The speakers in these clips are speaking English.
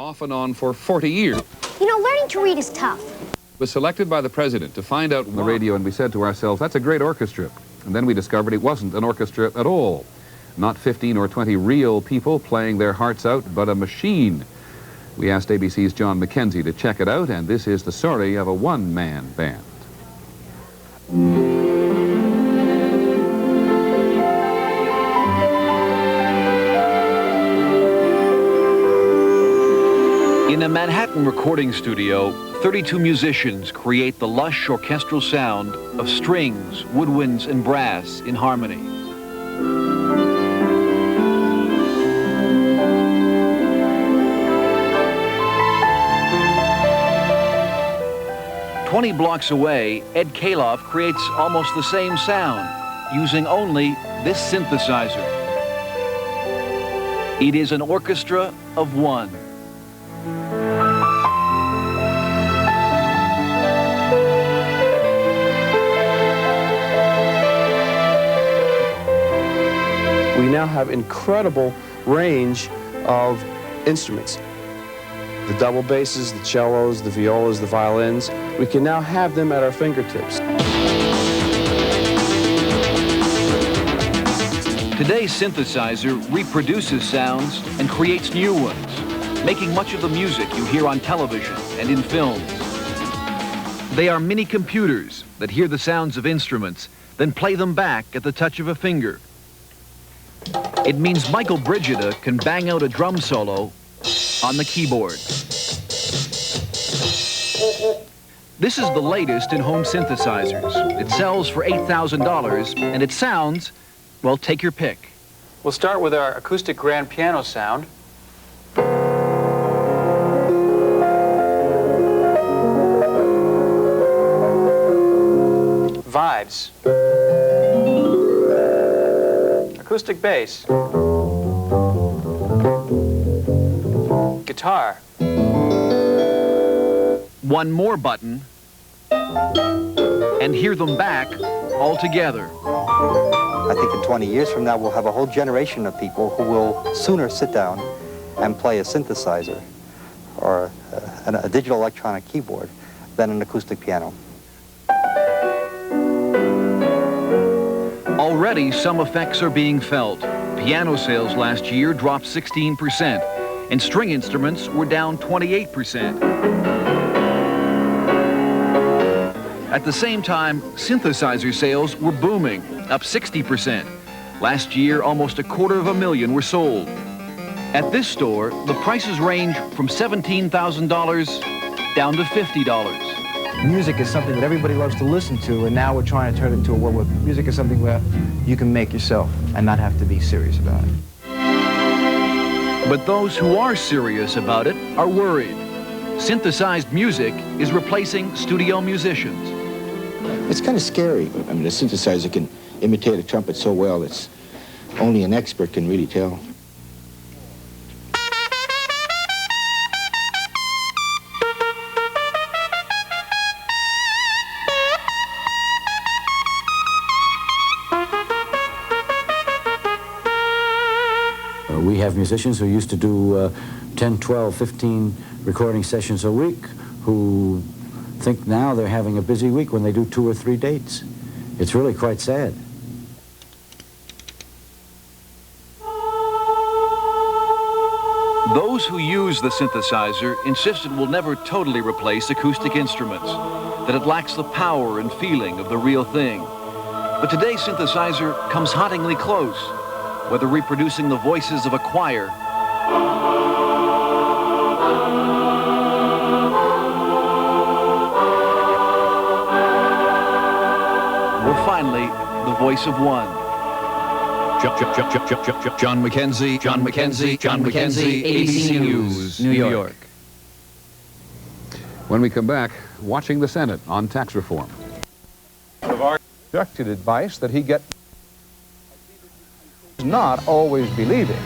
Off and on for 40 years. You know, learning to read is tough. Was selected by the president to find out on the radio, and we said to ourselves, that's a great orchestra. And then we discovered it wasn't an orchestra at all. Not 15 or 20 real people playing their hearts out, but a machine. We asked ABC's John McKenzie to check it out, and this is the story of a one-man band. In a Manhattan recording studio, 32 musicians create the lush orchestral sound of strings, woodwinds, and brass in harmony. "20 blocks away, Ed Kalehoff creates almost the same sound, using only this synthesizer. It is an orchestra of one. We now have incredible range of instruments. The double basses, the cellos, the violas, the violins. We can now have them at our fingertips. Today's synthesizer reproduces sounds and creates new ones, making much of the music you hear on television and in films. They are mini computers that hear the sounds of instruments, then play them back at the touch of a finger. It means Mike Brigida can bang out a drum solo on the keyboard. This is the latest in home synthesizers. It sells for $8,000, and it sounds, well, take your pick. We'll start with our acoustic grand piano sound. Vibes. Acoustic bass. Guitar. One more button, and hear them back all together. I think in 20 years from now, we'll have a whole generation of people who will sooner sit down and play a synthesizer or a digital electronic keyboard than an acoustic piano. Already, some effects are being felt. Piano sales last year dropped 16%, and string instruments were down 28%. At the same time, synthesizer sales were booming, up 60%. Last year, almost 250,000 were sold. At this store, the prices range from $17,000 down to $50. Music is something that everybody loves to listen to, and now we're trying to turn it into a world where music is something where you can make yourself and not have to be serious about it. But those who are serious about it are worried. Synthesized music is replacing studio musicians. It's kind of scary. I mean, a synthesizer can imitate a trumpet so well that only an expert can really tell. We have musicians who used to do 10, 12, 15 recording sessions a week who think now they're having a busy week when they do 2 or 3 dates. It's really quite sad. Those who use the synthesizer insist it will never totally replace acoustic instruments, that it lacks the power and feeling of the real thing. But today's synthesizer comes hauntingly close, whether reproducing the voices of a choir or finally the voice of one. John McKenzie, ABC News, New York. When we come back, watching the Senate on tax reform. Rejected advice that he gets not always believing.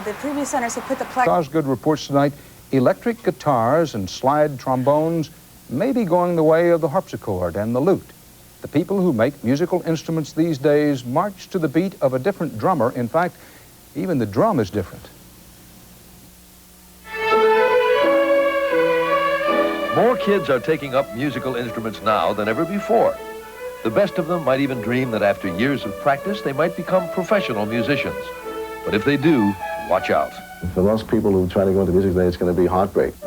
The previous centers have put the plug. Osgood reports tonight, electric guitars and slide trombones may be going the way of the harpsichord and the lute. The people who make musical instruments these days march to the beat of a different drummer. In fact, Even the drum is different. More kids are taking up musical instruments now than ever before. The best of them might even dream that after years of practice, they might become professional musicians. But if they do, watch out. For most people who try to go into music today, it's going to be heartbreak.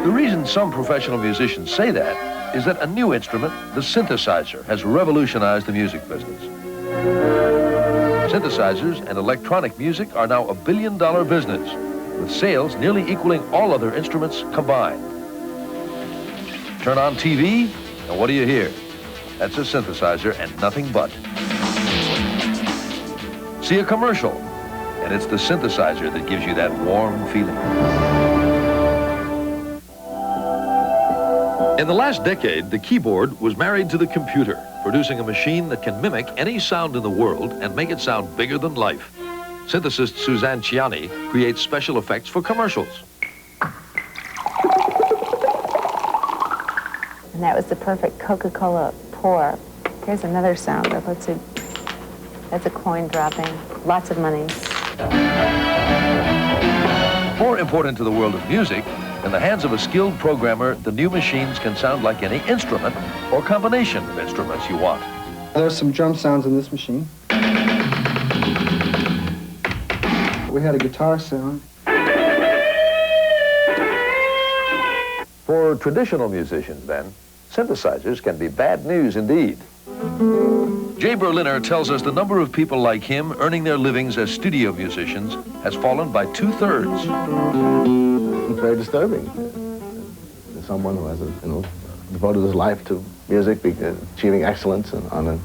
The reason some professional musicians say that is that a new instrument, the synthesizer, has revolutionized the music business. Synthesizers and electronic music are now $1 billion business, with sales nearly equaling all other instruments combined. Turn on TV, and what do you hear? That's a synthesizer and nothing but. See a commercial, and it's the synthesizer that gives you that warm feeling. In the last decade, the keyboard was married to the computer, producing a machine that can mimic any sound in the world and make it sound bigger than life. Synthesist Suzanne Ciani creates special effects for commercials. And that was the perfect Coca-Cola pour. Here's another sound. That's a coin dropping. Lots of money. More important to the world of music, in the hands of a skilled programmer, the new machines can sound like any instrument or combination of instruments you want. There's some drum sounds in this machine. We had a guitar sound. For traditional musicians, then, synthesizers can be bad news indeed. Jay Berliner tells us the number of people like him earning their livings as studio musicians has fallen by 2/3. It's very disturbing. Someone who has devoted his life to music, achieving excellence on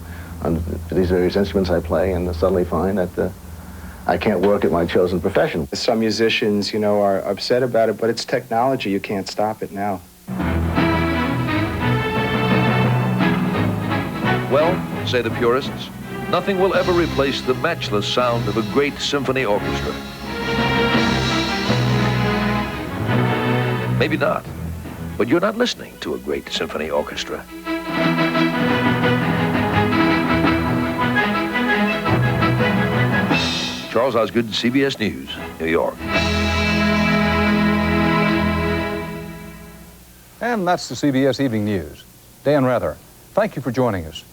these various instruments I play, and suddenly find that I can't work at my chosen profession. Some musicians, are upset about it, but it's technology. You can't stop it now. Well, say the purists, nothing will ever replace the matchless sound of a great symphony orchestra. Maybe not, but you're not listening to a great symphony orchestra. Charles Osgood, CBS News, New York. And that's the CBS Evening News. Dan Rather, thank you for joining us.